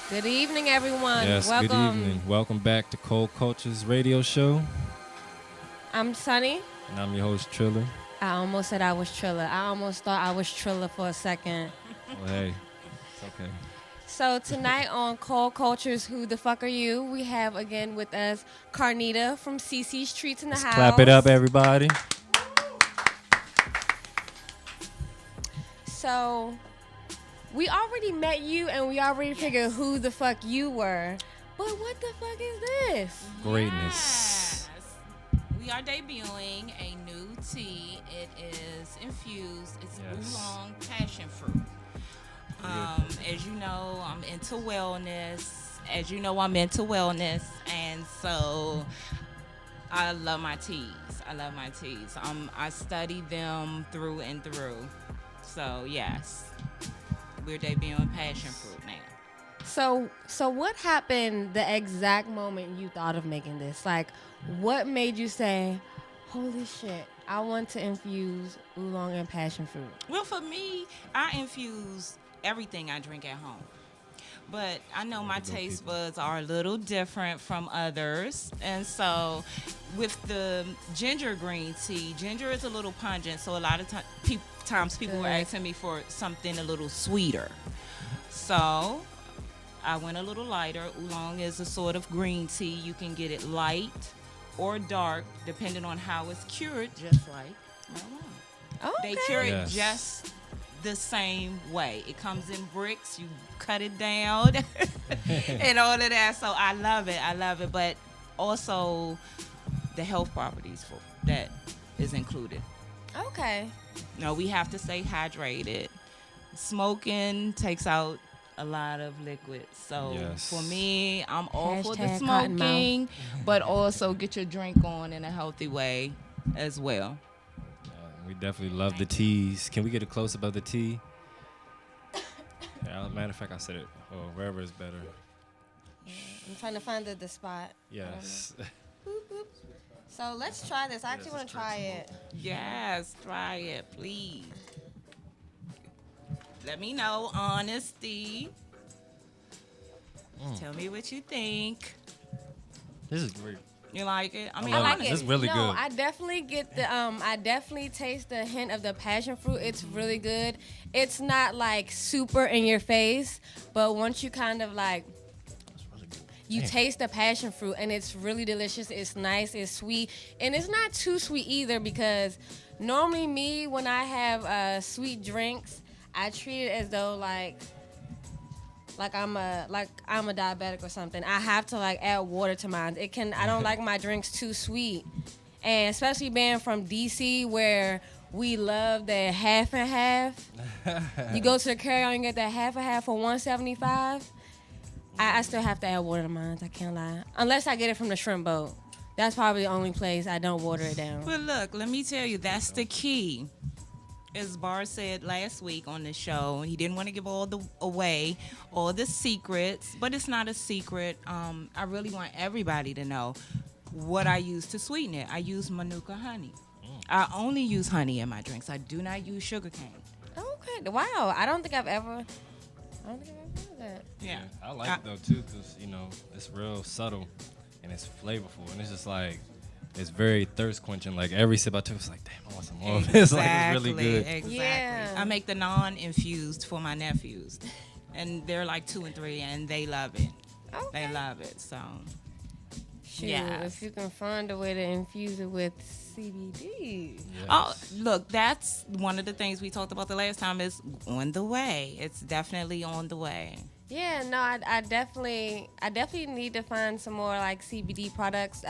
Good evening, everyone. Yes, Welcome. good evening. Welcome back to Cold Culture's radio show. I'm Sunny. And I'm your host, Triller. I almost said I was Triller. I almost thought I was Triller for a second. Well, hey, it's okay. So tonight on Cold Culture's Who the Fuck Are You, we have again with us Carnita from CC's Treats in the House. Clap it up, everybody. So we already met you and we already figured who the fuck you were. But what the fuck is this? Greatness. Yes. We are debuting a new tea. It is infused. It's oolong passion fruit. As you know, I'm into wellness. And so I love my teas. I study them through and through. So yes, we're debuting passion fruit now. So what happened the exact moment you thought of making this? Like, what made you say, holy shit, I want to infuse oolong and passion fruit? Well, for me, I infuse everything I drink at home. But I know my taste buds are a little different from others. And so with the ginger green tea, ginger is a little pungent. So a lot of times people were asking me for something a little sweeter. So I went a little lighter. Oolong is a sort of green tea. You can get it light or dark, depending on how it's cured, just like marijuana. Okay. They cure it just the same way. It comes in bricks. You cut it down and all of that. So I love it. But also the health properties for that is included. Okay. No, we have to stay hydrated. Smoking takes out a lot of liquids. So for me, I'm all for the smoking, but also get your drink on in a healthy way as well. We definitely love the teas. Can we get a close-up of the tea? Matter of fact, I said it. Oh, wherever is better. Yeah, I'm trying to find the spot. Yes. Boop, boop. So let's try this. I actually want to try it. Yes, try it, please. Let me know, honesty. Tell me what you think. This is great. You like it? I like it. This is really good. I definitely get the I definitely taste the hint of the passion fruit. It's really good. It's not like super in your face, but once you kind of like you taste the passion fruit and it's really delicious. It's nice, it's sweet, and it's not too sweet either because normally me when I have sweet drinks, I treat it as though like I'm a diabetic or something. I have to like add water to mine. I don't like my drinks too sweet. And especially being from DC where we love the half and half. You go to the carry-on and get that half and half for $1.75. I still have to add water to mine. I can't lie. Unless I get it from the shrimp boat. That's probably the only place I don't water it down. But look, let me tell you, that's the key. As Bar said last week on the show, he didn't want to give all the secrets, but it's not a secret. I really want everybody to know what I use to sweeten it. I use Manuka honey. I only use honey in my drinks. I do not use sugar cane. Okay. Wow. I don't think I've ever heard that. Yeah. I like it though too, cause it's real subtle and it's flavorful and it's just like. It's very thirst quenching. Like every sip I took, it's like, damn, I want some more of this. Like it's really good. Exactly. Yeah. I make the non-infused for my nephews, and they're like 2 and 3, and they love it. Okay. They love it. So, shoot, yes. if you can find a way to infuse it with CBD. Yes. Oh, look, that's one of the things we talked about the last time is on the way. It's definitely on the way. Yeah, no, I definitely need to find some more like CBD products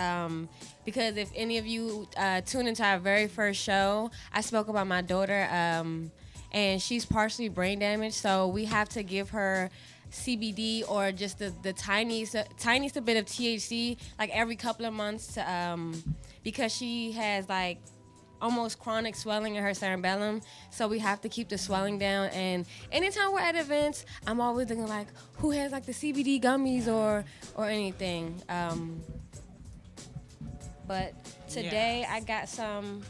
because if any of you tune into our very first show, I spoke about my daughter and she's partially brain damaged, so we have to give her CBD or just the tiniest bit of THC like every couple of months to, because she has like almost chronic swelling in her cerebellum, so we have to keep the swelling down. And anytime we're at events, I'm always thinking like, who has like the CBD gummies or anything. But today I got some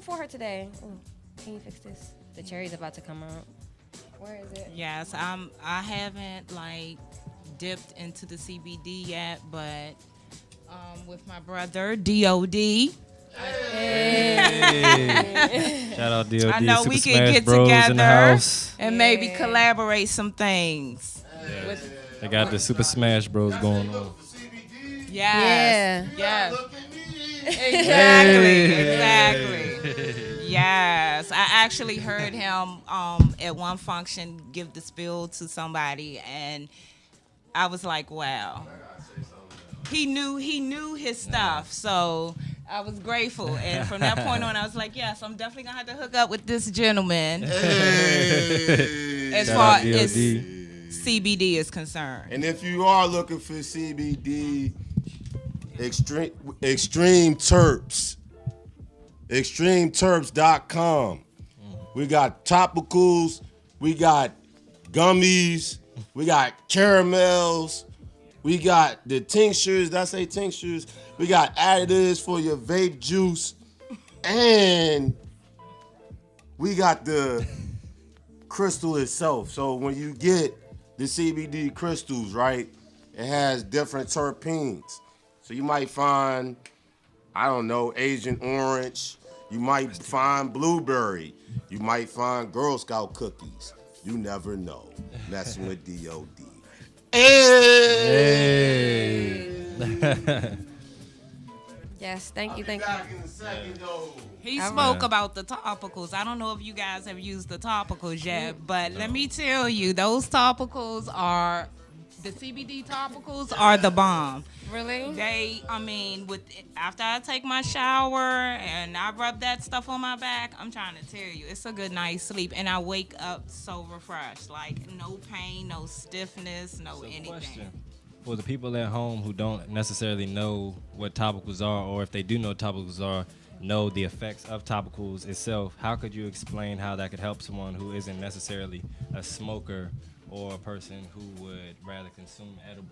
for her today. Ooh, can you fix this? The cherry's about to come out. Where is it? Yes, I haven't like dipped into the CBD yet, but with my brother DOD. Hey. Shout out DOD. I know Super we Smash can get Bros in the together house. and maybe collaborate some things. They got the Super Smash Bros going on. Yes. Yeah. Yes. Exactly. Yes. I actually heard him at one function give the spiel to somebody, and I was like, wow. He knew his stuff, so I was grateful. And from that point on, I was like, yes, I'm definitely gonna have to hook up with this gentleman as Shout far out DOD. as CBD is concerned. And if you are looking for CBD, Extreme Terps, extremeterps.com. We got topicals, we got gummies, we got caramels, we got the tinctures, did I say tinctures? We got additives for your vape juice, and we got the crystal itself. So when you get the CBD crystals, right, it has different terpenes. So you might find, I don't know, Asian orange. You might find blueberry. You might find Girl Scout cookies. You never know. Messing with DOD. Hey! Yes, thank you. Back in a second, though. He spoke about the topicals. I don't know if you guys have used the topicals yet, but let me tell you, those topicals are, the CBD topicals are the bomb. Really? After I take my shower and I rub that stuff on my back, I'm trying to tell you, it's a good night's sleep, and I wake up so refreshed, like no pain, no stiffness, no anything. Question. For the people at home who don't necessarily know what topicals are, or if they do know what topicals are, know the effects of topicals itself, how could you explain how that could help someone who isn't necessarily a smoker or a person who would rather consume edibles?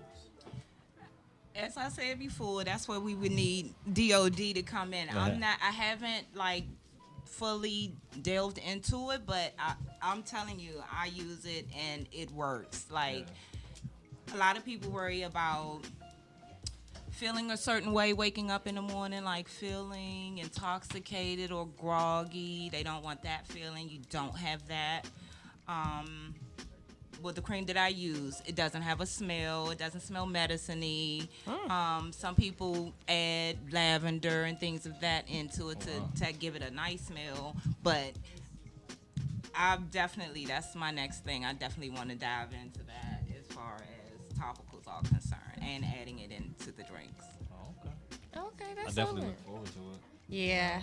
As I said before, that's where we would need DOD to come in. I haven't fully delved into it, but I'm telling you, I use it and it works. A lot of people worry about feeling a certain way, waking up in the morning, like feeling intoxicated or groggy. They don't want that feeling. You don't have that. With the cream that I use, it doesn't have a smell. It doesn't smell medicine-y. Some people add lavender and things of that into it to give it a nice smell. But that's my next thing. I definitely want to dive into that as far as topicals are concerned, and adding it into the drinks. Okay, that's I definitely over. look forward to it. Yeah.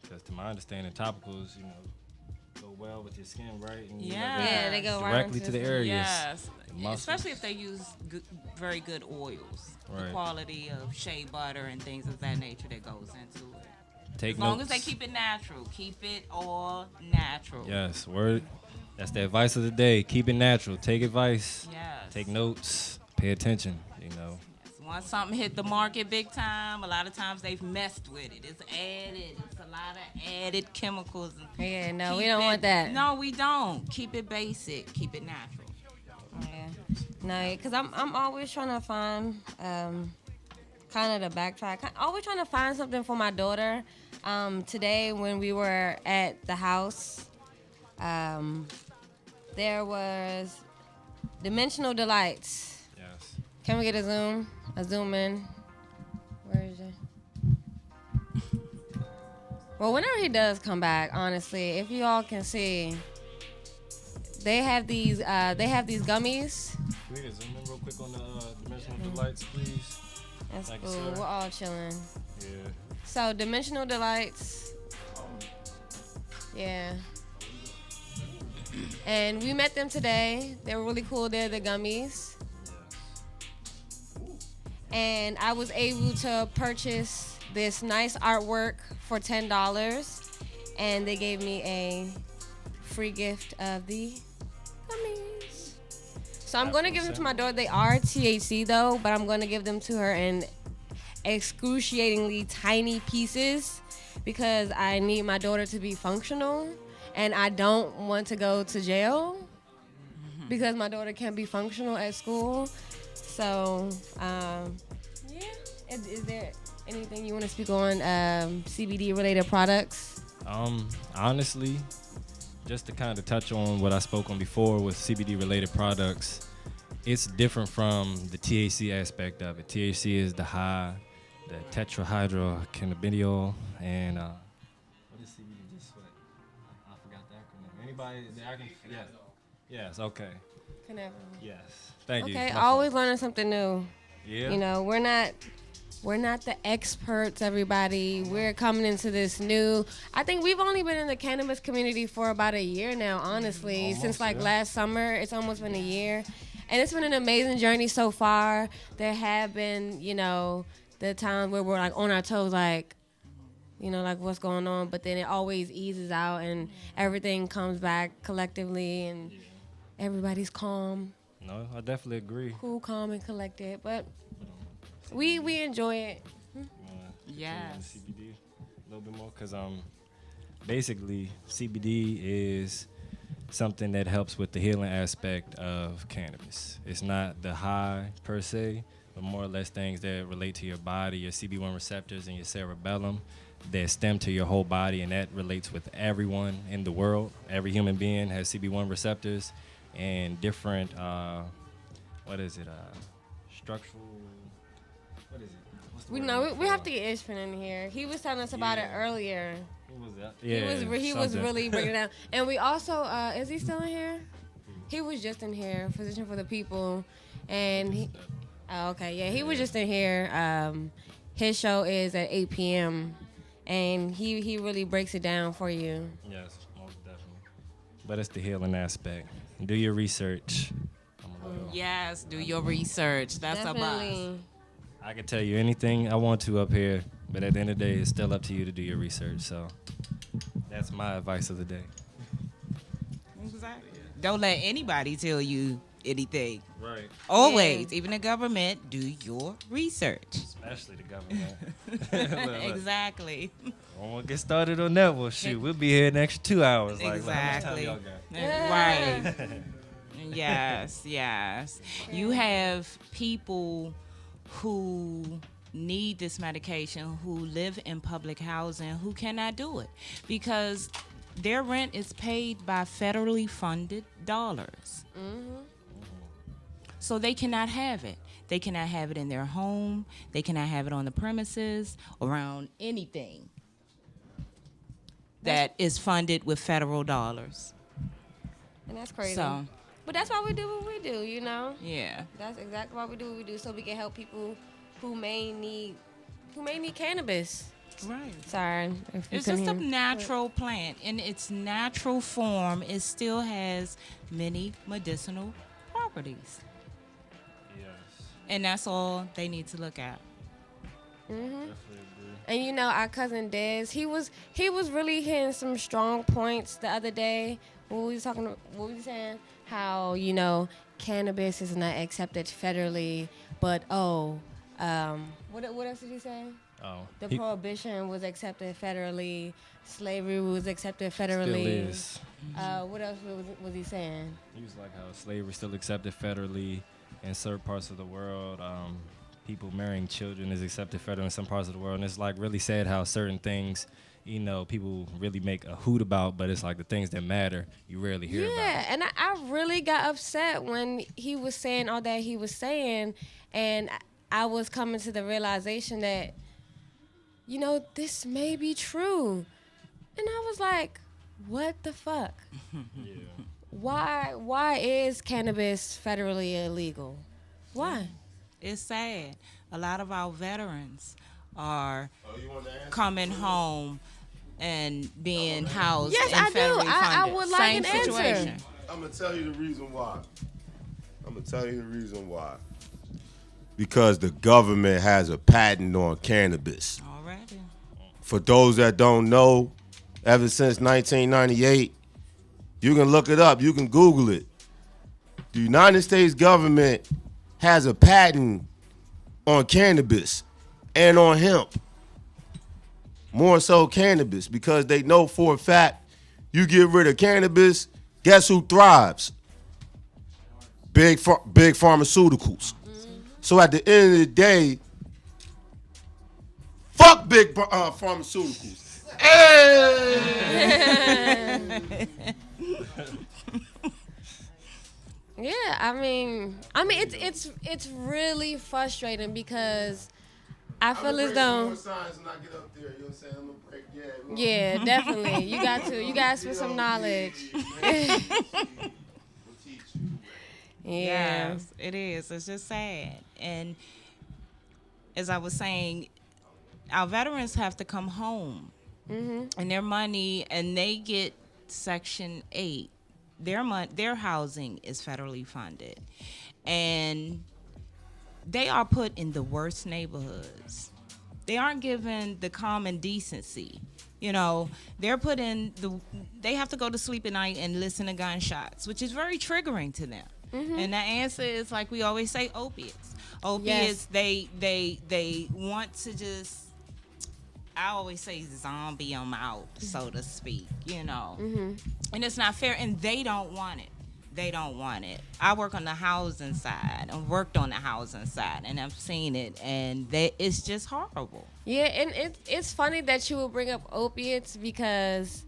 Because to my understanding, topicals, go well with your skin, right? And Yeah, they go right directly into to the the- areas. Yes, the muscles. especially if they use very good oils. The Right. quality of shea butter and things of that nature that goes into it. Take As long notes. as they keep it natural, keep it all natural. Yes, word. That's the advice of the day. Keep it natural. Take advice. Yes. Take notes. Pay attention. Once something hit the market big time, a lot of times they've messed with it. It's added. It's a lot of added chemicals. Yeah, no, we Keep don't it- want that. No, we don't. Keep it basic. Keep it natural. Yeah. No, because I'm always trying to find, kind of the backtrack. Always trying to find something for my daughter. Today when we were at the house, there was Dimensional Delights. Yes. Can we get a zoom in? Where is it? Well, whenever he does come back, honestly, if you all can see, they have these gummies. Can we get zoom in real quick on the Dimensional Delights, please? That's Thank you, cool. sir. We're all chilling. Yeah. So Dimensional Delights. Yeah. And we met them today. They were really cool. They're the gummies. And I was able to purchase this nice artwork for $10. And they gave me a free gift of the gummies. So I'm going to give them to my daughter. They are THC though, but I'm going to give them to her in excruciatingly tiny pieces because I need my daughter to be functional and I don't want to go to jail. because my daughter can't be functional at school. So, yeah. Is there anything you want to speak on CBD related products? Honestly, just to kind of touch on what I spoke on before with CBD related products, it's different from the THC aspect of it. THC is the high, the tetrahydrocannabidiol, and what is CBD? Just what? I forgot the acronym. Anybody? Yes. Okay. Yes. Thank you. Okay. Always learning something new. Yeah. You know, we're not the experts, everybody. We're coming into this new. I think we've only been in the cannabis community for about a year now, honestly. Almost, since like yeah. last summer. It's almost been a year. And it's been an amazing journey so far. There have been, the times where we're like on our toes, like, like what's going on. But then it always eases out and everything comes back collectively and everybody's calm. No, I definitely agree. Cool, calm, and collected. But we enjoy it. Yes. CBD a little bit more, because basically CBD is something that helps with the healing aspect of cannabis. It's not the high per se, but more or less things that relate to your body, your CB1 receptors and your cerebellum that stem to your whole body, and that relates with everyone in the world. Every human being has CB1 receptors and different, structural, what is it? What's the word? We have to get Ishpin in here. He was telling us about it earlier. What was that? Yeah, He was really breaking it down. And we also, is he still in here? He was just in here, Physician for the People. And he was just in here. His show is at 8 p.m. And he really breaks it down for you. Yes, most definitely. But it's the healing aspect. Do your research. Yes, do your research. That's a Definitely. must. I can tell you anything I want to up here, but at the end of the day, it's still up to you to do your research. So that's my advice of the day. Exactly. Don't let anybody tell you anything. Right. Always, even the government, do your research. Especially the government. Exactly. I won't get started on that. Well, shoot, we'll be here in the extra 2 hours. Exactly. Like, how much time y'all got? Right. Yes. You have people who need this medication, who live in public housing, who cannot do it because their rent is paid by federally funded dollars. Mm-hmm. So they cannot have it. They cannot have it in their home. They cannot have it on the premises, around anything that is funded with federal dollars. And that's crazy. So, But that's why we do what we do, yeah. That's exactly why we do what we do, so we can help people who may need cannabis. Right. Sorry. If you It's just a couldn't hear. natural plant. In its natural form, it still has many medicinal properties. Yes. And that's all they need to look at. Mm-hmm. Definitely agree. And our cousin Dez, he was really hitting some strong points the other day. What was he saying? How, cannabis is not accepted federally, but what else did he say? Oh. The prohibition was accepted federally, slavery was accepted federally. Still is. What else was he saying? He was like how slavery still accepted federally in certain parts of the world. People marrying children is accepted federally in some parts of the world. And it's like really sad how certain things, people really make a hoot about, but it's like the things that matter, you rarely hear about. Yeah, and I really got upset when he was saying all that he was saying, and I was coming to the realization that, this may be true. And I was like, what the fuck? Yeah. Why is cannabis federally illegal? Why? It's sad. A lot of our veterans are coming home and being housed Yes, in I do. federally I funded. would like Same an answer. situation. I'm gonna tell you the reason why. Because the government has a patent on cannabis. Alrighty. For those that don't know, ever since 1998, you can look it up. You can Google it. The United States government has a patent on cannabis and on hemp. More so cannabis, because they know for a fact you get rid of cannabis, guess who thrives? big pharmaceuticals. So at the end of the day, fuck big pharmaceuticals. Hey! Yeah, I mean, it's really frustrating because I feel as though. Yeah, definitely. You got to. You guys for some knowledge. Yeah. Yes, it is. It's just sad. And as I was saying, our veterans have to come home, and their money, and they get Section 8. Their housing is federally funded, and they are put in the worst neighborhoods. They aren't given the common decency. You know, they're put in they have to go to sleep at night and listen to gunshots, which is very triggering to them. And the answer is, like we always say, opiates. Opiates, yes. They want to just, I always say, zombie them out, so to speak, you know. And it's not fair, and they don't want it. They don't want it. I work on the housing side. I've worked on the housing side, and I've seen it, and it's just horrible. Yeah, and it's funny that you would bring up opiates because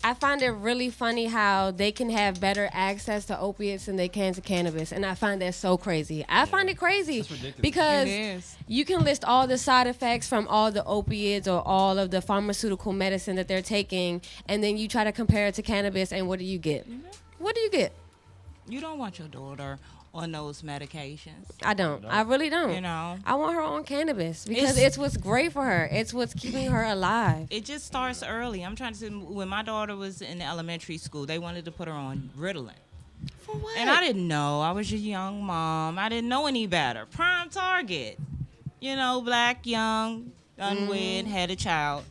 I find it really funny how they can have better access to opiates than they can to cannabis, and I find that so crazy. I find it crazy because you can list all the side effects from all the opiates or all of the pharmaceutical medicine that they're taking, and then you try to compare it to cannabis, and what do you get? What do you get? You don't want your daughter on those medications. I don't. I really don't. You know, I want her on cannabis because it's what's great for her. It's what's keeping her alive. It just starts early. I'm trying to say, when my daughter was in elementary school, they wanted to put her on Ritalin. For what? And I didn't know. I was a young mom. I didn't know any better. Prime target. You know, black, young, unwed, had a child.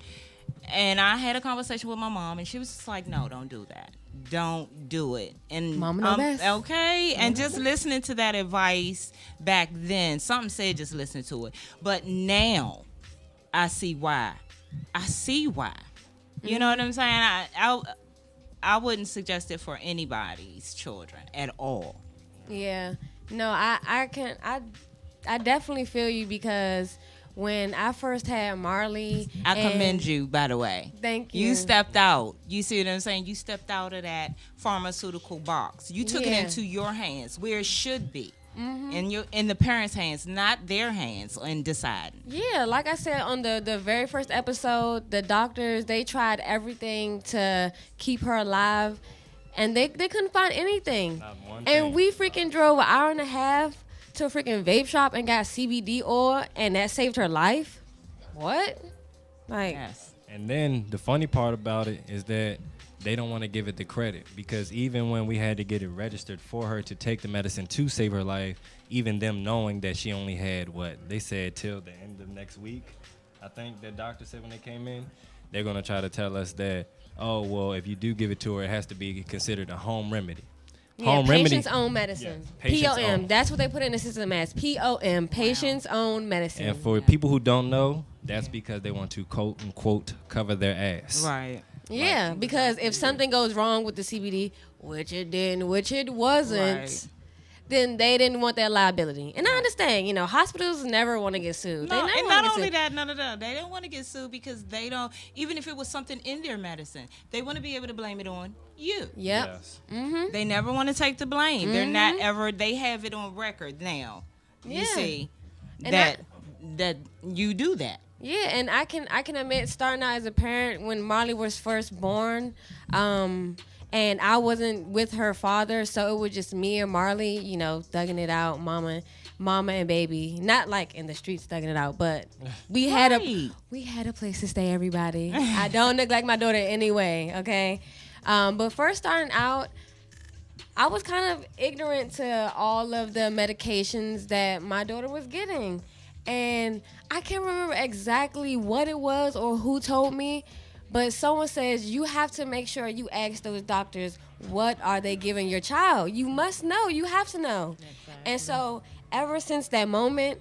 And I had a conversation with my mom, and she was just like, no, don't do that. Don't do it. And Mama know best. Okay. And just listening to that advice back then, something said just listen to it. But now I see why. You know what I'm saying? I wouldn't suggest it for anybody's children at all. Yeah. No, I definitely feel you because when I first had Marley, I commend you, by the way. Thank you. You stepped out. You see what I'm saying? You stepped out of that pharmaceutical box. You took it into your hands, where it should be, in the parents' hands, not their hands, in deciding. Yeah, like I said on the very first episode, the doctors, they tried everything to keep her alive, and they couldn't find anything. Not one and thing. we freaking drove an hour and a half to a freaking vape shop and got CBD oil, and that saved her life? What? Like, Yes. And then the funny part about it is that they don't want to give it the credit, because even when we had to get it registered for her to take the medicine to save her life, even them knowing that she only had, what they said, till the end of next week, I think the doctor said when they came in, they're going to try to tell us that, oh, well, if you do give it to her, it has to be considered a home remedy. yeah, patient's own medicine. Yeah, patient's POM. own. That's what they put in the system as. POM. Patient's own medicine. And for people who don't know, that's because they want to, quote unquote, cover their ass. Right. Yeah, because if something goes wrong with the CBD, which it didn't, which it wasn't, Right. then they didn't want that liability. And I understand, hospitals never want to get sued. No, they never and wanna not get only sued. that, no. They don't want to get sued because they don't, even if it was something in their medicine, they want to be able to blame it on you. Yep. Yes. They never want to take the blame. They're not ever, they have it on record now. You Yeah. see And that you do that. Yeah, and I can admit, starting out as a parent, when Marley was first born, and I wasn't with her father, so it was just me and Marley, thugging it out, mama and baby. Not like in the streets thugging it out, but we had a place to stay, everybody. I don't neglect my daughter anyway, okay? But first starting out, I was kind of ignorant to all of the medications that my daughter was getting. And I can't remember exactly what it was or who told me, but someone says you have to make sure you ask those doctors, what are they giving your child? You must know. You have to know. Exactly. And so ever since that moment,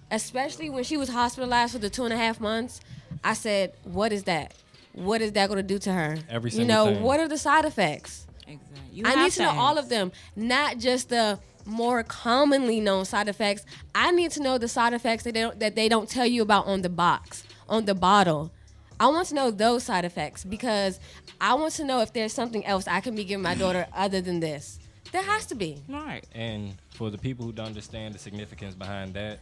especially when she was hospitalized for the 2.5 months, I said, what is that? What is that going to do to her? Every single thing. What are the side effects? Exactly. You I have need to know all ask. of them, not just the more commonly known side effects. I need to know the side effects that they don't tell you about on the box, on the bottle. I want to know those side effects because I want to know if there's something else I can be giving my daughter other than this. There has to be. Right. And for the people who don't understand the significance behind that,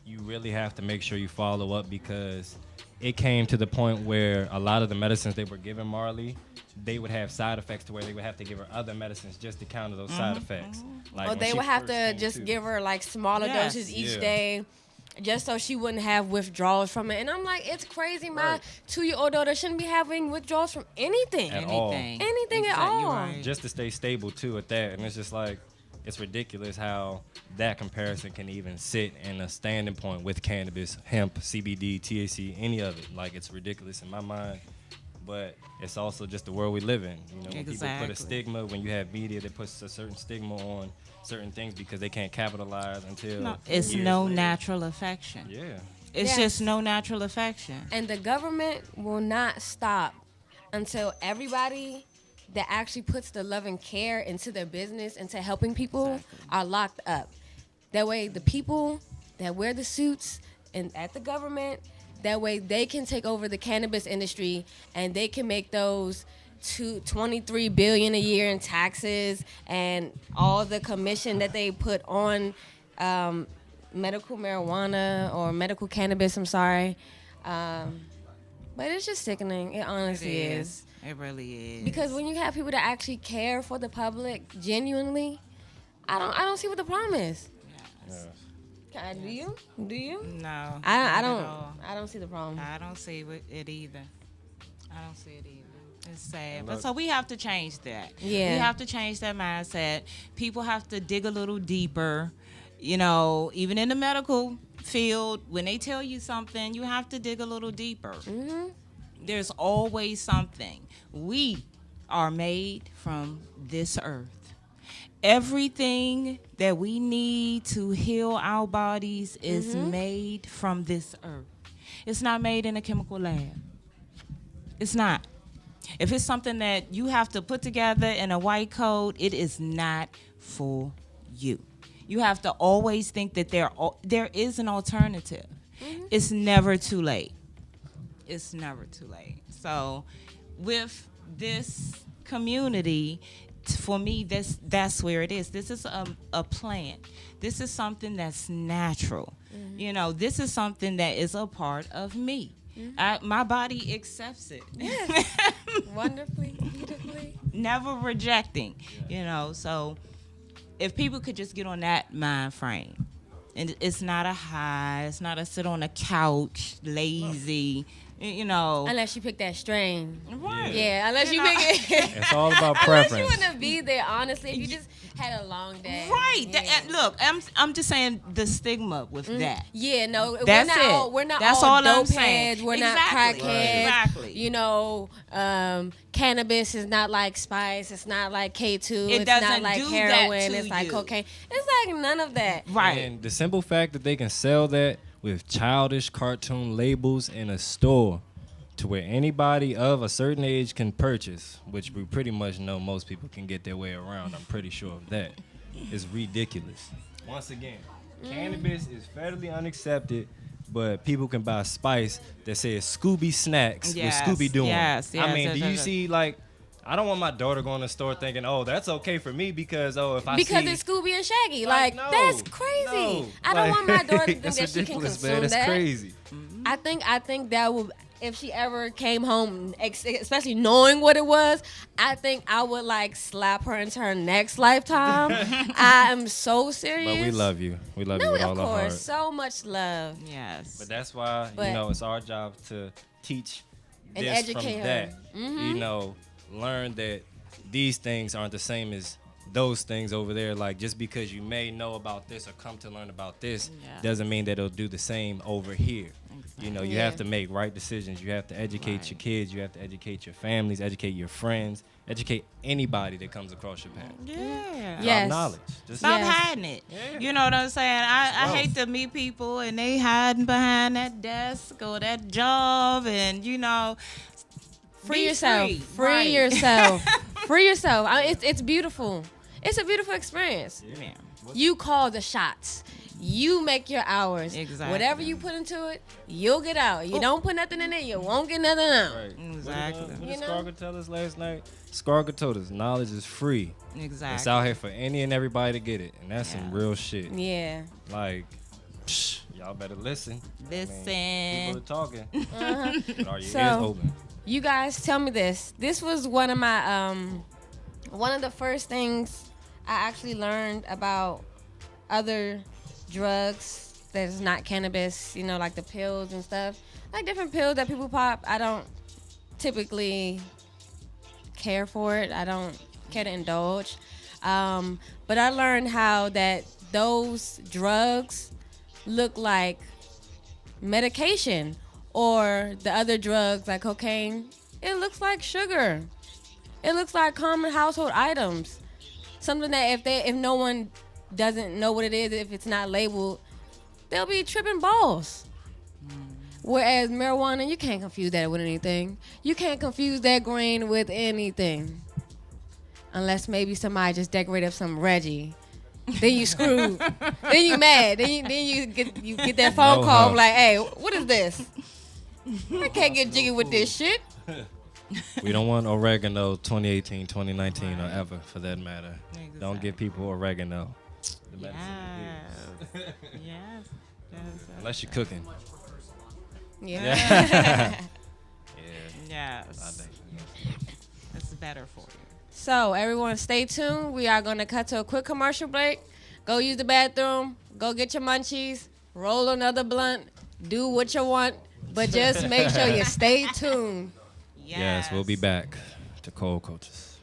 you really have to make sure you follow up because it came to the point where a lot of the medicines they were giving Marley, they would have side effects to where they would have to give her other medicines just to counter those side effects. Like Or when they she would have first to came just to. give her like smaller Yes. doses each Yeah. day. Just so she wouldn't have withdrawals from it. And I'm like, it's crazy. My Right. 2-year-old daughter shouldn't be having withdrawals from anything. At all. Anything at Exactly, all. right. just to stay stable too at that. And it's just like, it's ridiculous how that comparison can even sit in a standing point with cannabis, hemp, CBD, THC, any of it. Like, it's ridiculous in my mind. But it's also just the world we live in. You know, when people put Exactly. a stigma, when you have media that puts a certain stigma on certain things because they can't capitalize until No, it's years no later. natural affection. Yeah. It's Yes. just no natural affection. And the government will not stop until everybody that actually puts the love and care into their business, into helping people, are locked up. That way, the people that wear the suits and at the government, that way they can take over the cannabis industry and they can make those 23 billion a year in taxes and all the commission that they put on medical marijuana or medical cannabis. I'm sorry, but it's just sickening. It honestly is. It really is. Because when you have people that actually care for the public genuinely, I don't see what the problem is. Yes. Do you? Do you? No. I not at don't. all. I don't see the problem. I don't see it either. I don't see it either. It's sad. And But look- so we have to change that. Yeah. We have to change that mindset. People have to dig a little deeper. You know, even in the medical field, when they tell you something, you have to dig a little deeper. Mm-hmm. There's always something. We are made from this earth. Everything that we need to heal our bodies is made from this earth. It's not made in a chemical lab. It's not. If it's something that you have to put together in a white coat, it is not for you. You have to always think that there is an alternative. It's never too late. It's never too late. So with this community, for me, that's where it is. This is a plant. This is something that's natural. You know, this is something that is a part of me. My body accepts it. Wonderfully, beautifully. Never rejecting, you know. So if people could just get on that mind frame, and it's not a high, it's not a sit on a couch lazy, you know. Unless you pick that strain. Right. Yeah, unless you know. pick it. It's all about Unless preference. you wouldn't be there, honestly, if you just had a long day. Right. Yeah. And look, I'm just saying the stigma with that. Yeah, no, That's we're not it. all, we're not That's all all I'm dope saying. heads. We're Exactly. not crackheads. Right. Exactly. You know, cannabis is not like spice. It's not like K2. It It's not doesn't like do heroin. that to It's like you. cocaine. It's like none of that. Right. And the simple fact that they can sell that with childish cartoon labels in a store to where anybody of a certain age can purchase, which we pretty much know most people can get their way around. I'm pretty sure of that. Is ridiculous. Once again, cannabis is federally unaccepted, but people can buy spice that says Scooby Snacks Yes, with Scooby Doo. yes, I mean, yes, do yes, you yes. see, like, I don't want my daughter going to the store thinking, oh, that's okay for me because, oh, if I Because see... it's Scooby and Shaggy. Like, Like, no, that's crazy. no. I don't Like, want my daughter to think that's that she can ridiculous, consume man. That's that. crazy. I think that would, if she ever came home, especially knowing what it was, I think I would like slap her into her next lifetime. I am so serious. But we love you. We love you No, with all of our heart. course, so much love. Yes. But that's why, But- you know, it's our job to teach And this educate from her. that. You know, learn that these things aren't the same as those things over there. Like, just because you may know about this or come to learn about this Yeah. doesn't mean that it'll do the same over here. You know, you Yeah. have to make right decisions. You have to educate Right. your kids. You have to educate your families, educate your friends, educate anybody that comes across your path. Yeah. Drop Yes. knowledge. Just Stop Yes. hiding it. Yeah. You know what I'm saying? I Well. hate to meet people and they hiding behind that desk or that job, and you know, Free Be yourself. free, Free right. yourself. Free yourself. It's beautiful. It's a beautiful experience. Yeah. You call the shots. You make your hours. Exactly. Whatever you put into it, you'll get out. You don't put nothing in it, you won't get nothing out. Right. Exactly. What You did know? Scarga tell us last night? Scarga told us knowledge is free. Exactly. It's out here for any and everybody to get it, and that's some Yeah. real shit. Yeah. Like, y'all better listen. Listen. People are talking. But are your So- ears open? You guys tell me this. This was one of my one of the first things I actually learned about other drugs that is not cannabis, you know, like the pills and stuff. Like different pills that people pop. I don't typically care for it. I don't care to indulge. But I learned how that those drugs look like medication, or the other drugs like cocaine. It looks like sugar. It looks like common household items. Something that if no one doesn't know what it is, if it's not labeled, they'll be tripping balls. Whereas marijuana, you can't confuse that with anything. You can't confuse that green with anything. Unless maybe somebody just decorated up some Reggie. Then you screwed. Then you mad. Then you get that phone No, call huh? like, hey, what is this? I can't get jiggy with this shit. We don't want oregano 2018, 2019, or ever for that matter. Exactly. Don't give people oregano. The medicine Yes. is good. Yes. Unless you're cooking. Yeah. Yeah. Yes. It's better for you. So everyone stay tuned. We are going to cut to a quick commercial break. Go use the bathroom. Go get your munchies. Roll another blunt. Do what you want. But just make sure you stay tuned. Yes, we'll be back to Cold Coaches.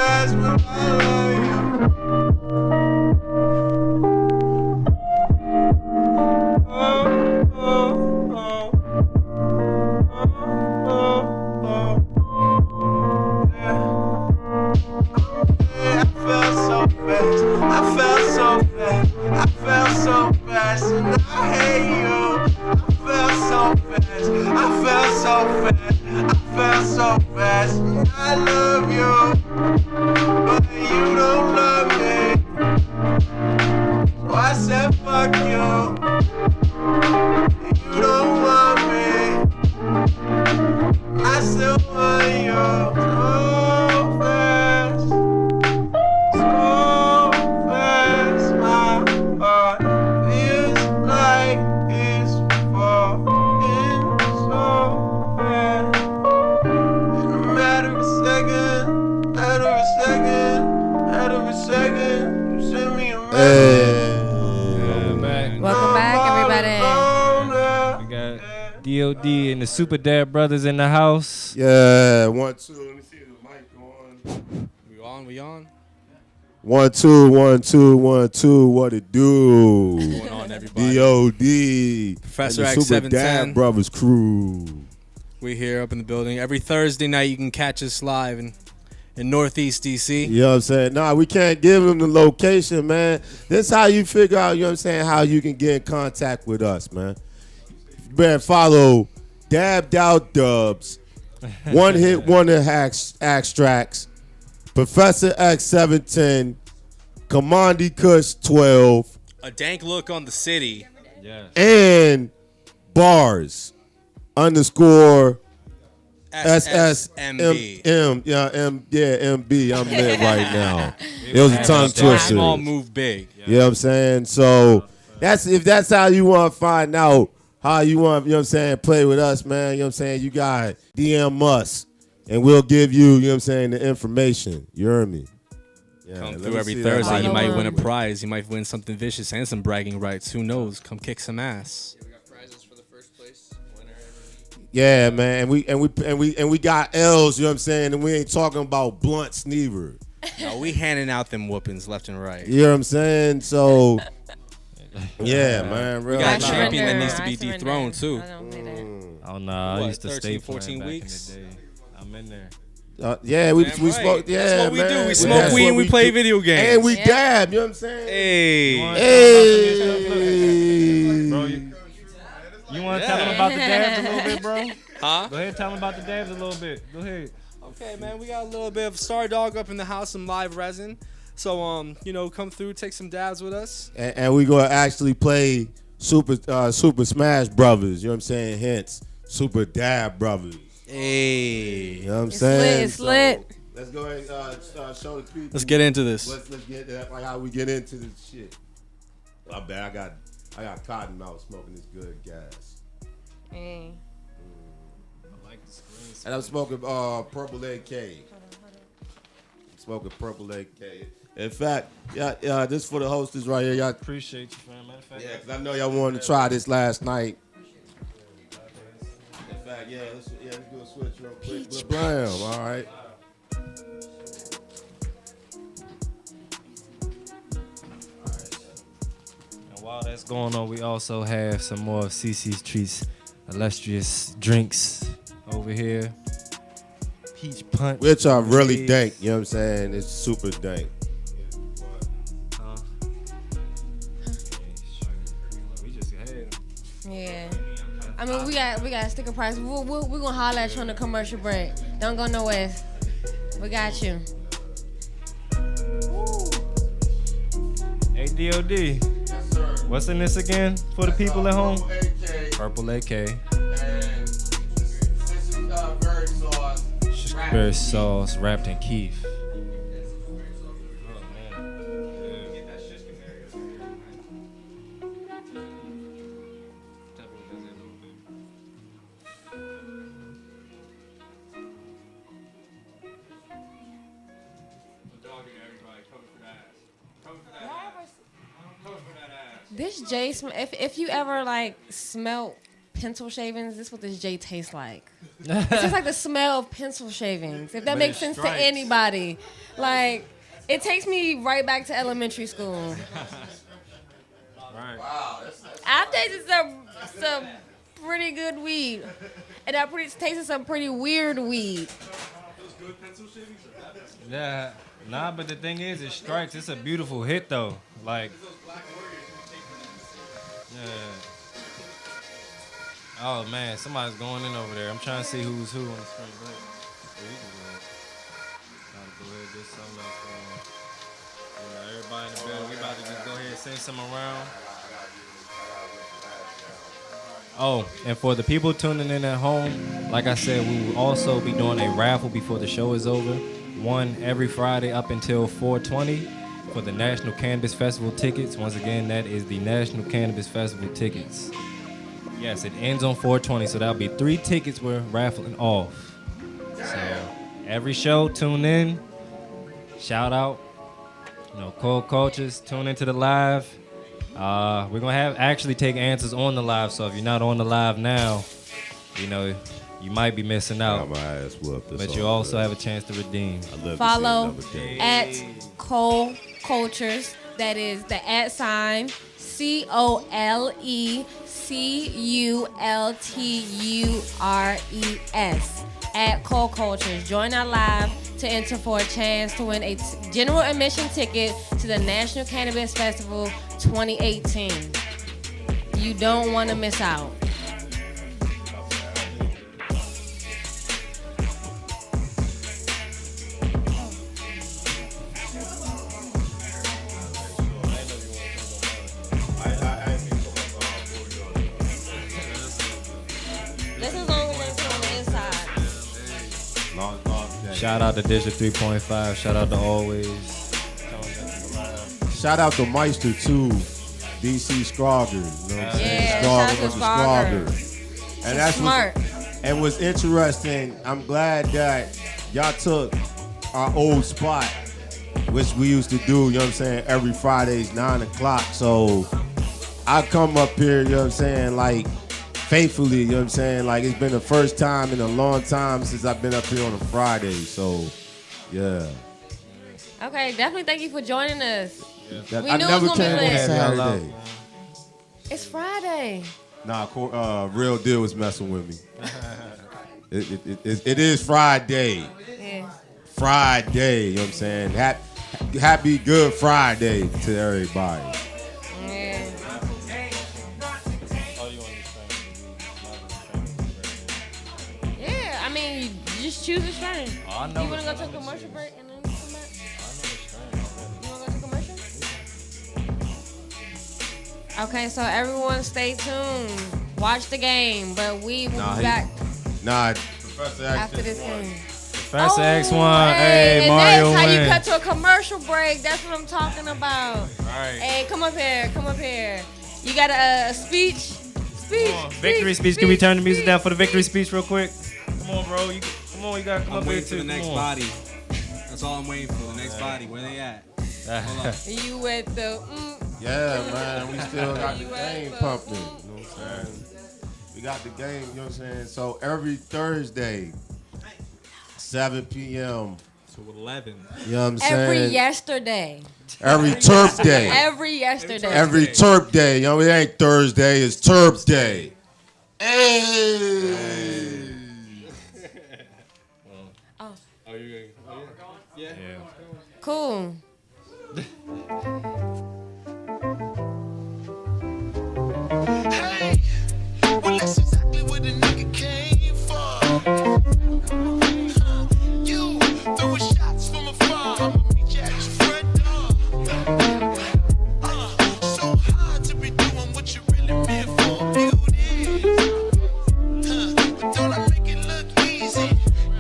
fast, but I love you. Oh, oh, oh. Oh, oh, oh. Yeah. I felt so fast. I felt so fast. I felt so fast, and I hate you. I felt so fast. I felt so fast. I felt so fast, and I love you, but you don't love me. So I said fuck you. You don't want me. I still want you. So fast. So fast. My heart feels like it's falling so fast. In a matter of a second, matter of a second, matter of a second, you send me a message. Welcome back, everybody. We got D.O.D. and the Super Dad Brothers in the house. Yeah, 1, 2. Let me see the mic on. We on? 1, 2, 1, 2, 1, 2. What it do? What's going on, everybody? D.O.D. Professor and the Super X710. Dad Brothers crew. We're here up in the building. Every Thursday night you can catch us live in Northeast DC. You know what I'm saying? Nah, we can't give them the location, man. This how you figure out, you know what I'm saying, how you can get in contact with us, man. Man, follow Dabbed Out Dubs, One Hit Wonder Extracts, Professor X710, Commandi Kush 12, A dank look on the city. Yeah. and Bars _ SSMB. MB. I'm lit right now. It was a tongue twister. Small move big. You know what I'm saying? So that's how you want to find out how you want, you know what I'm saying, play with us, man. You know what I'm saying? You got DM us and we'll give you, you know what I'm saying, the information. You heard me? Yeah, Come let through me every see that Thursday. mic. You might win a prize. You might win something vicious and some bragging rights. Who knows? Come kick some ass. We got prizes for the first place winner every week. Yeah, man. And we got L's, you know what I'm saying? And we ain't talking about blunts neither. No, we handing out them whoopings left and right. You know what I'm saying? So yeah, man. We Real got a life. champion that needs I to be surrender. dethroned too. I don't need it. Oh no, I What, used to 13, stay 14 playing weeks? back in the day. I'm in there. Yeah, we Damn right. smoke. Yeah, That's what we man. do. We smoke That's weed what and we we play do. video games. And we Yeah. dab. You know what I'm saying? Hey. Hey. Bro, you want to tell them about the dabs a little bit, bro? Huh? Go ahead, tell them about the dabs a little bit. Go ahead. Okay, man, we got a little bit of Star Dog up in the house, some live resin. So, come through, take some dabs with us. And we gonna actually play Super Smash Brothers. You know what I'm saying? Hence Super Dab Brothers. Hey. You know what I'm It's saying? lit, it's lit. Let's go ahead and show the people. Let's get into this. Let's get that, like how we get into this shit. I bet I got cotton mouth smoking this good gas. Mm. And I'm smoking Purple AK. Smoking Purple AK. In fact, yeah, this for the hostess right here. Y'all, Appreciate you, fam. Matter of fact, yeah, 'cause I know y'all wanted to try this last night. In fact, let's do a switch real quick. Blam, all right. And while that's going on, we also have some more of CC's Treats illustrious drinks over here. Peach punch. Which are really Haze. dank, you know what I'm saying? It's super dank. We just had 'em. Yeah. I mean, we got sticker price. We gonna holler at you on the commercial break. Don't go nowhere. We got you. Hey, DOD. What's in this again for the people at home? Purple AK. Berry sauce wrapped in keef. This J smell. If you ever like smelt pencil shavings, this is what this J tastes like. It tastes like the smell of pencil shavings, if that makes sense to anybody. Like, it takes me right back to elementary school. Right. I've tasted some pretty good weed. And I've tasted some pretty weird weed. Yeah. Nah, but the thing is, it strikes. It's a beautiful hit, though. Like, yeah. Oh, man, somebody's going in over there. I'm trying to see who's who on the screen. Go ahead. Yeah, you can go ahead. Trying to go ahead and get something else going. You know, everybody in the building, we about to just go ahead and send some around. Oh, and for the people tuning in at home, like I said, we will also be doing a raffle before the show is over. One every Friday up until 4:20 for the National Cannabis Festival tickets. Once again, that is the National Cannabis Festival tickets. Yes, it ends on 4:20, so that'll be 3 tickets we're raffling off. So every show, tune in, shout out, Cold Cultures, tune into the live. We're gonna actually take answers on the live, so if you're not on the live now, you might be missing out. Got my ass whooped. But you also have a chance to redeem. Follow at Cold Cultures. That is the @ COLECULTURES at Cold Cultures. Join our live to enter for a chance to win a general admission ticket to the National Cannabis Festival 2018. You don't want to miss out. This is only on the inside. Shout out to District 3.5. Shout out to Always. Shout out to Meister too, DC Scrogger. You know what I'm saying? Yeah, shout out to Scrogger. And that's smart. And what's interesting, I'm glad that y'all took our old spot, which we used to do, you know what I'm saying, every Fridays, 9 o'clock. So I come up here, you know what I'm saying, like faithfully, you know what I'm saying? Like it's been the first time in a long time since I've been up here on a Friday. So, yeah. Okay, definitely thank you for joining us. Yeah. We I knew never it was gonna came be on lit. Saturday. It's Friday. Nah, Real Deal was messing with me. It is Friday. Yeah. Friday, you know what I'm saying? Happy Good Friday to everybody. Yeah. Yeah, I mean, you just choose a strain. Oh, I know You want to which go to a one. commercial break and then come back? You want to go to commercial? Okay, so everyone stay tuned. Watch the game, but we will be back Professor X after this game. Professor X1, hey, and Mario that's how you win. cut to a commercial break. That's what I'm talking about. Right. Hey, come up here. You got a speech? Victory speech. Can we turn the music down for the victory speech real quick? Come on, bro. You gotta come I'm up here waiting for too. the next Come on. body. That's all I'm waiting for. The next body. Where they at? Hold up. You with the Yeah, man, we still got the You game right, pumping. You know what I'm saying? We got the game, you know what I'm saying? So every Thursday, 7 p.m. So 11. You know what I'm saying? every yesterday. Every Turf Day. Every yesterday. Every Turf Day. You know, it ain't Thursday, it's Turf Day. Hey. Oh, Oh, you going? Yeah. cool. Hey, well that's exactly what the nigga came for. You throwing shots from afar, I'ma meet you at your front door. So hard to be doing what you really meant for. Beauty, but don't I make it look easy?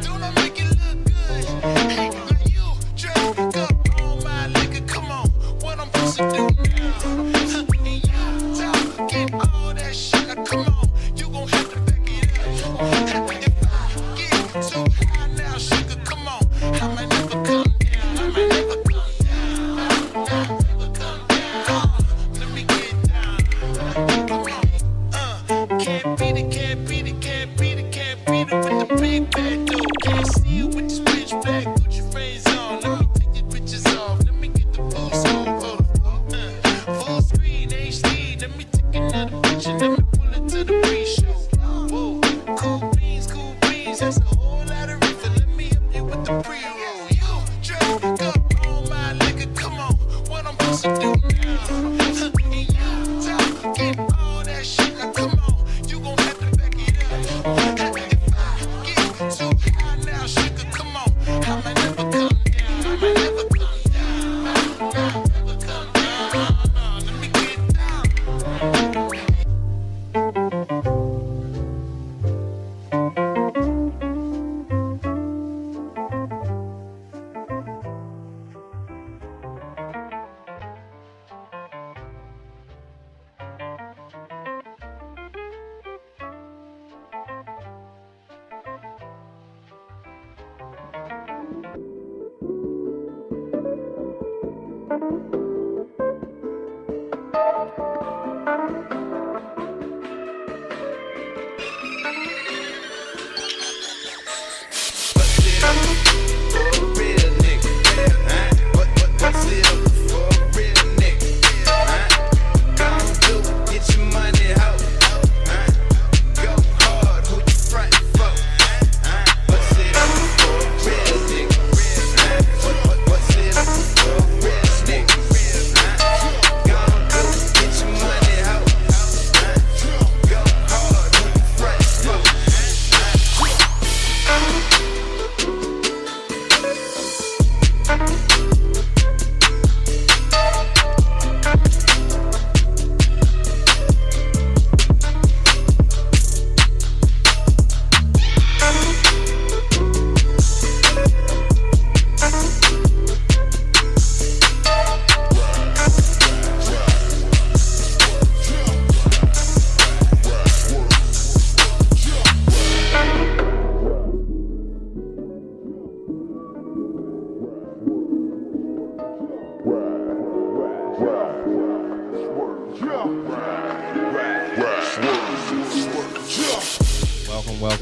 Don't I make it look good? Hey, now you dress up all my liquor. Come on, what I'm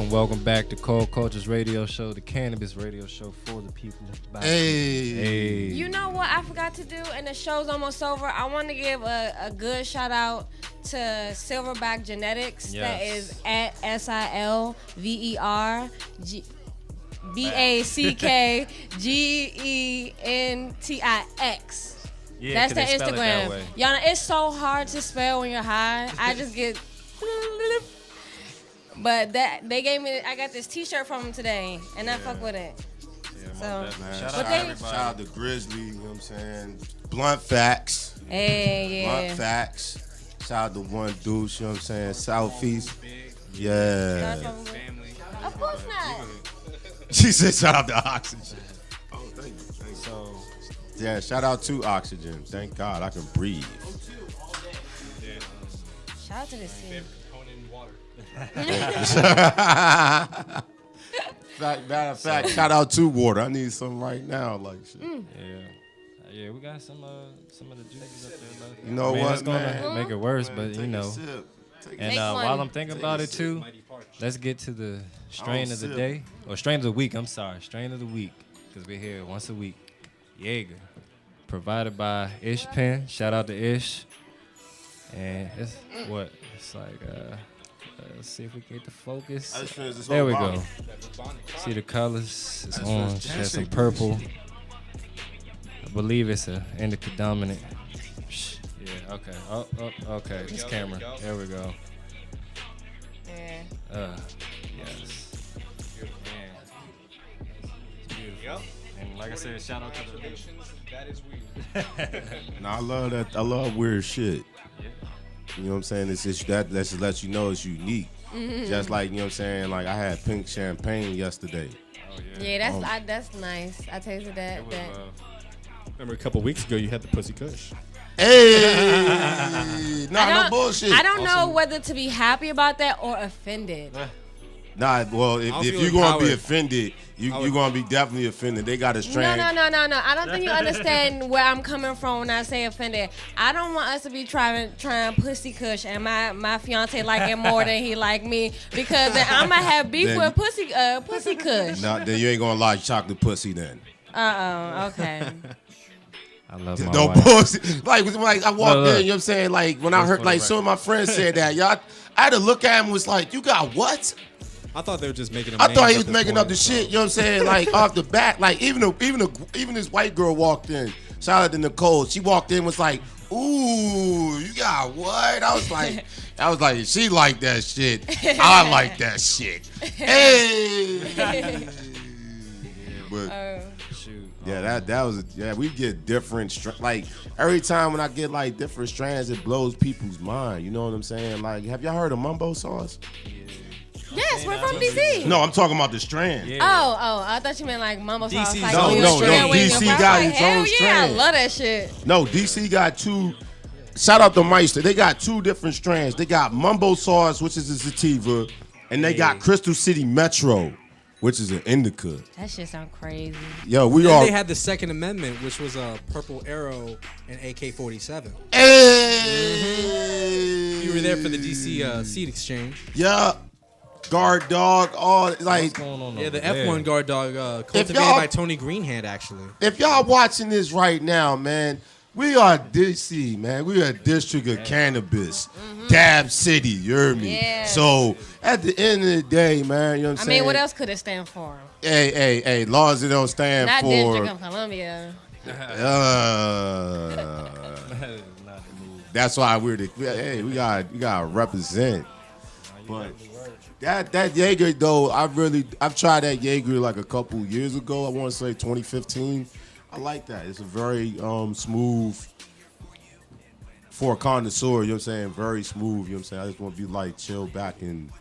Welcome back to Cold Cultures Radio Show, the cannabis radio show for the people. Hey. You know what I forgot to do, and the show's almost over. I want to give a good shout out to Silverback Genetics. Yes. That is at SILVERBACKGENTIX. Yeah, That's the they spell it that Instagram. way. Y'all know, it's so hard to spell when you're high. I just get. But they gave me. I got this T-shirt from them today, and I fuck with it. Yeah, So, most definitely. Man, Shout out to everybody. shout out to Grizzly, you know what I'm saying? Blunt Facts. Hey, Blunt yeah. Facts. Shout out to One Deuce, you know what I'm saying? Southeast. Shout Yeah. out to- Of course not. She said shout out to Oxygen. Oh, thank you. Thank you. So, Yeah, shout out to Oxygen. Thank God I can breathe. Shout out to this team. Matter of fact, shout out to water. I need some right now, like shit. yeah, we got some of the juices up there. Though. You know I mean, what, it's gonna man? make it worse, Man, but take you a know. sip. Take a And Take one. while I'm thinking Take about a it too, let's get to the strain Oh, of the sip. day or strain of the week. I'm sorry, strain of the week, because we're here once a week. Jaeger, provided by Ish Pen. Shout out to Ish. And it's what it's like. Let's see if we get the focus. I just finished this There whole we bottle. go. See the colors? It's That's orange. fantastic. Has some purple. I believe it's a indica dominant. Yeah. Okay. Oh. Okay. This camera. There we go. Yeah. Yes. Man. It's beautiful. And like I said, shout out to the. That is weird. No, I love that. I love weird shit. You know what I'm saying? It's just that just lets you know it's unique. Just like, you know what I'm saying? Like I had pink champagne yesterday. Oh yeah. Yeah, that's nice. I tasted that. It was, Remember a couple weeks ago you had the Pussy Kush. Hey, no bullshit. I don't know whether to be happy about that or offended. Nah, well, if I feel you're gonna be empowered. offended, you're gonna be definitely offended. They got a No. strand. I don't think you understand where I'm coming from when I say offended. I don't want us to be trying pussy kush and my fiance like it more than he like me, because then I'm gonna have beef Then- with pussy kush. Nah, then you ain't gonna like chocolate pussy then. Okay. I love my No wife. bullshit. Like I walked Look. in, you know what I'm saying? Like when I Just heard, for the like some of my friends said that, y'all, I had to look at him and was like, you got what? I thought they were just making. I thought he was making up the shit. You know what I'm saying? Like off the bat, like even this white girl walked in. Shout out to Nicole. She walked in, was like, "Ooh, you got what?" I was like, she like that shit. I like that shit. Hey. But Shoot. yeah, that was we get different like every time when I get like different strands, it blows people's mind. You know what I'm saying? Like, have y'all heard of mumbo sauce? Yes, we're from DC. No, I'm talking about the strand. Yeah. Oh, I thought you meant like mumbo sauce. DC Like No, you no, strand no, with your DC fries. got Like, its hell own yeah, strand. I love that shit. No, DC got two. Shout out to Meister. They got two different strands. They got mumbo sauce, which is a sativa, and they got Crystal City Metro. which is an indica. That shit sound crazy. Yo, we Then all. they had the Second Amendment, which was a purple arrow and AK-47. Hey! You were there for the DC seat exchange. Yeah. Guard dog, all like. What's going on Yeah, over the there? F1 guard dog cultivated y'all- by Tony Greenhand, actually. If y'all watching this right now, man, we are DC, man. We are District of Cannabis, Dab City. You heard me? Yeah. So at the end of the day, man, you know what I'm I saying? mean, what else could it stand for? Hey, long as it don't stand Not for. District of Columbia. That's why we're the. Hey, we gotta represent. But that Jaeger though, I've tried that Jaeger like a couple years ago. I want to say 2015. I like that. It's a very smooth for a connoisseur. You know what I'm saying? Very smooth. You know what I'm saying? I just want to be like chill back and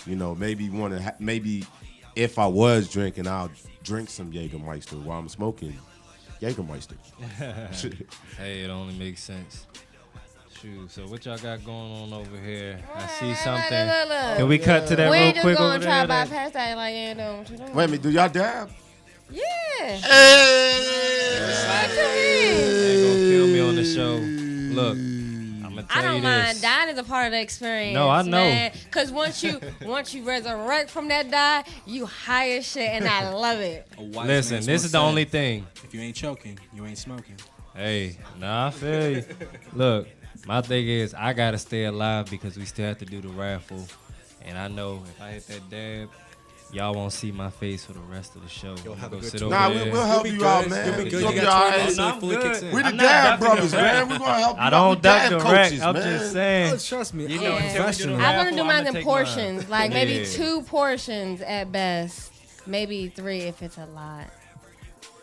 maybe if I was drinking, I'll drink some Jägermeister while I'm smoking Jägermeister. Hey, it only makes sense. Shoot, so what y'all got going on over here? I see something. Look. Can we cut to that We real ain't just quick gonna over try there? bypass that like you know what you doing. Wait a minute, do y'all dab? Yeah. Ain't gonna kill me on the show. Look, I'm gonna tell I don't you mind. this. Dying is a part of the experience. No, I know. Because once you resurrect from that die, you high as shit, and I love it. A wise Listen, man this once is the said, only thing. If you ain't choking, you ain't smoking. Hey, nah, I feel you. Look, my thing is I gotta stay alive because we still have to do the raffle. And I know if I hit that dab, y'all won't see my face for the rest of the show. You'll I'm have gonna a go good sit over Nah, there. we'll help You'll be you out, good. man. You'll be good. You'll You be got all 12 right. months till No, it fully I'm kicks good. in. We the I'm not dab ducking brothers, the man. rack. We're gonna help you I out don't with duck dab the coaches, rack. I'm man. just saying. Trust me, You I'm know, until we do the professional. I want raffle, to do I'ma mine in take portions, like maybe Yeah. 2 portions at best, maybe 3 if it's a lot.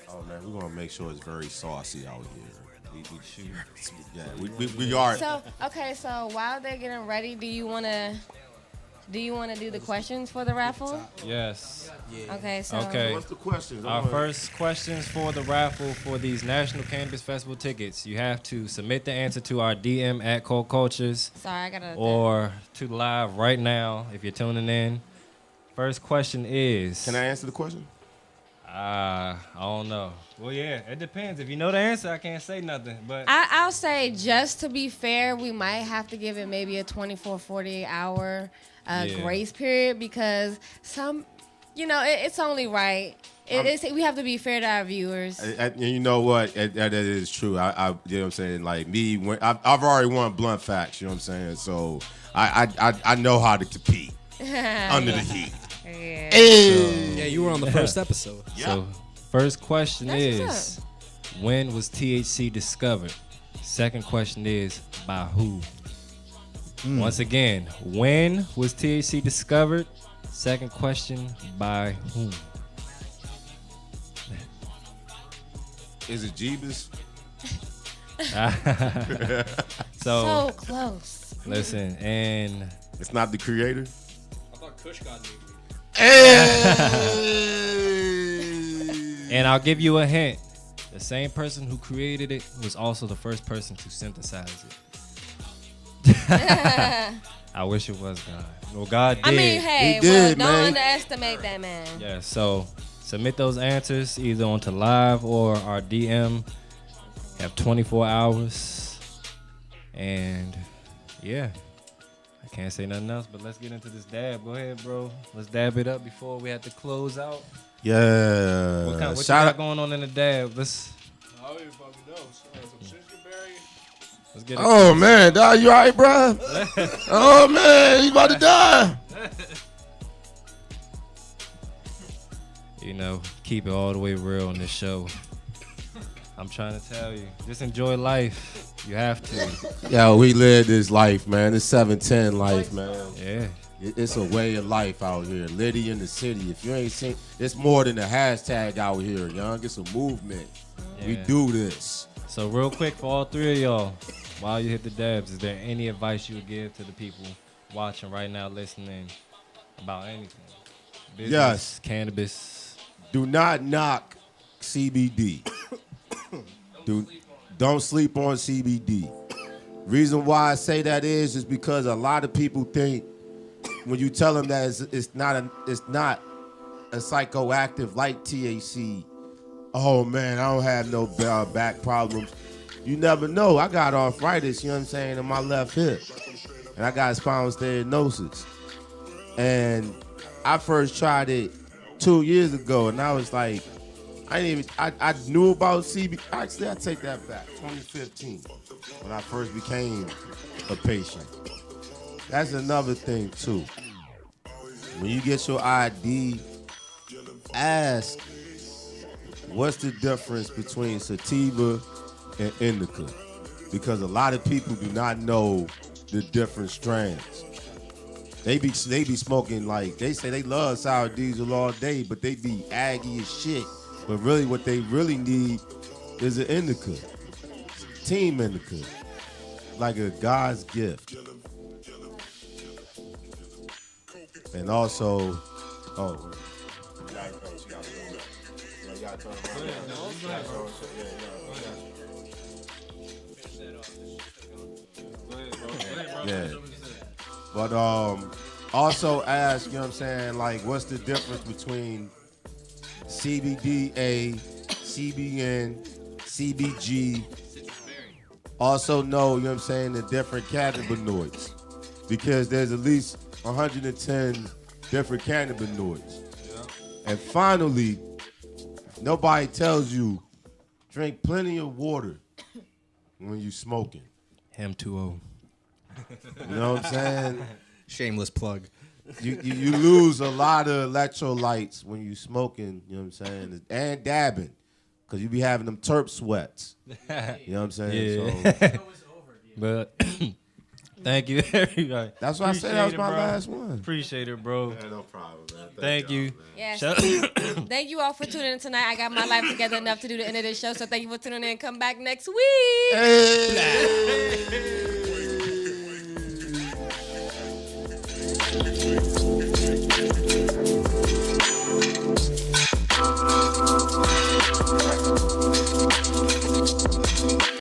Oh man, we're gonna make sure it's very saucy out here. We are. So so while they're getting ready, do you wanna do the questions for the raffle? Yes. Okay, so Okay. What's the question? Our first questions for the raffle for these National Cannabis Festival tickets. You have to submit the answer to our DM at Cold Cultures sorry, I gotta. or to live right now if you're tuning in. First question is. Can I answer the question? I don't know. Well, yeah, it depends. If you know the answer, I can't say nothing. But I'll say just to be fair, we might have to give it maybe a 24, 48 hour Yeah. grace period because it's only right. We have to be fair to our viewers. And you know what? That is true. I you know what I'm saying? Like me, I've already won blunt facts. You know what I'm saying? So I know how to compete under the heat. Yeah. Yeah, you were on the first episode. So, first question That's is, what's when was THC discovered? Second question is, by who? Once again, when was THC discovered? Second question, by whom? Is it Jeebus? So close. Listen, and It's not the creator. I thought Kush got me. I'll give you a hint. The same person who created it was also the first person to synthesize it. I wish it was God. Well, God did. I mean, hey, He did, don't man. underestimate that man. Yeah, so submit those answers either onto live or our DM. You have 24 hours. And yeah, I can't say nothing else, but let's get into this dab. Go ahead, bro. Let's dab it up before we have to close out. Yeah. What you Shout got out. going on in the dab? Let's I don't even fucking know. Some gingerberry. get it. Oh man, dog, you alright, bro? Oh man, he's about to die. You know, keep it all the way real on this show. I'm trying to tell you, just enjoy life. You have to. Yo, we live this life, man. It's 710 life, man. Yeah. It's a way of life out here. Liddy in the city. If you ain't seen, it's more than a hashtag out here, young. It's a movement. We Yeah. do this. So real quick for all three of y'all, while you hit the dabs, is there any advice you would give to the people watching right now, listening about anything? Business, Yes. Cannabis. Do not knock CBD. Don't sleep on CBD. Reason why I say that is because a lot of people think when you tell them that it's not a psychoactive like THC, oh man, I don't have no back problems. You never know. I got arthritis, you know what I'm saying, in my left hip. And I got spinal stenosis. And I first tried it 2 years ago, and I was like, I knew about CBD. Actually, I take that back. 2015, when I first became a patient. That's another thing too. When you get your ID, ask what's the difference between sativa and indica, because a lot of people do not know the different strands. They be smoking, like, they say they love sour diesel all day, but they be aggy as shit. But really what they really need is an indica. Team indica. Like a God's gift. And also, yeah. But also ask, you know what I'm saying, like, what's the difference between CBDA, CBN, CBG? Also know, you know what I'm saying, the different cannabinoids. Because there's at least 110 different cannabinoids. Yeah. And finally, nobody tells you, drink plenty of water when you smoking. Hem 2-0. You know what I'm saying? Shameless plug. You lose a lot of electrolytes when you smoking, you know what I'm saying? And dabbing, because you be having them terp sweats. You know what I'm saying? Yeah. So, but thank you, everybody. that's why I said that was my last one. Appreciate it, bro. Yeah, no problem, man. Thank you. Yes. Thank you all for tuning in tonight. I got my life together enough to do the end of this show, so thank you for tuning in. Come back next week. Hey.